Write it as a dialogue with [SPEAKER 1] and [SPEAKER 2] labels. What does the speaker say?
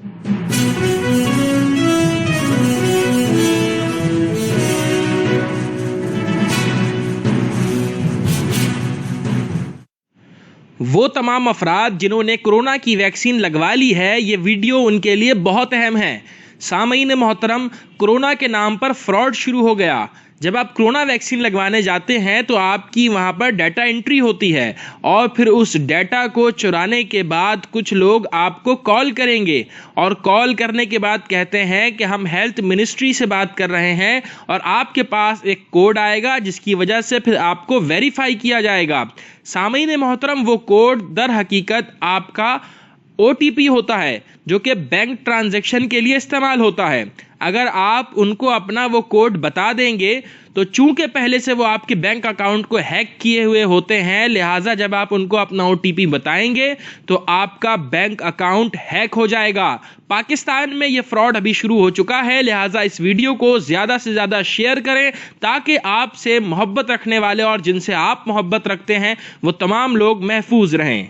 [SPEAKER 1] वो तमाम अफराद जिन्होंने कोरोना की वैक्सीन लगवा ली है, ये वीडियो उनके लिए बहुत अहम है। सामईन मोहतरम, कोरोना के नाम पर फ्रॉड शुरू हो गया। जब आप कोरोना वैक्सीन लगवाने जाते हैं तो आपकी वहां पर डाटा एंट्री होती है और फिर उस डाटा को चुराने के बाद कुछ लोग आपको कॉल करेंगे और कॉल करने के बाद कहते हैं कि हम हेल्थ मिनिस्ट्री से बात कर रहे हैं और आपके पास एक कोड आएगा जिसकी वजह से फिर आपको वेरीफाई किया जाएगा। सामईन मोहतरम, वो कोड दर हकीकत आपका OTP होता है जो कि बैंक ट्रांजैक्शन के लिए इस्तेमाल होता है। अगर आप उनको अपना वो कोड बता देंगे तो चूंकि पहले से वो आपके बैंक अकाउंट को हैक किए हुए होते हैं, लिहाजा जब आप उनको अपना OTP बताएंगे तो आपका बैंक अकाउंट हैक हो जाएगा। पाकिस्तान में ये फ्रॉड अभी शुरू हो चुका है, लिहाजा इस वीडियो को ज़्यादा से ज़्यादा शेयर करें ताकि आपसे मोहब्बत रखने वाले और जिनसे आप मोहब्बत रखते हैं वो तमाम लोग महफूज रहें।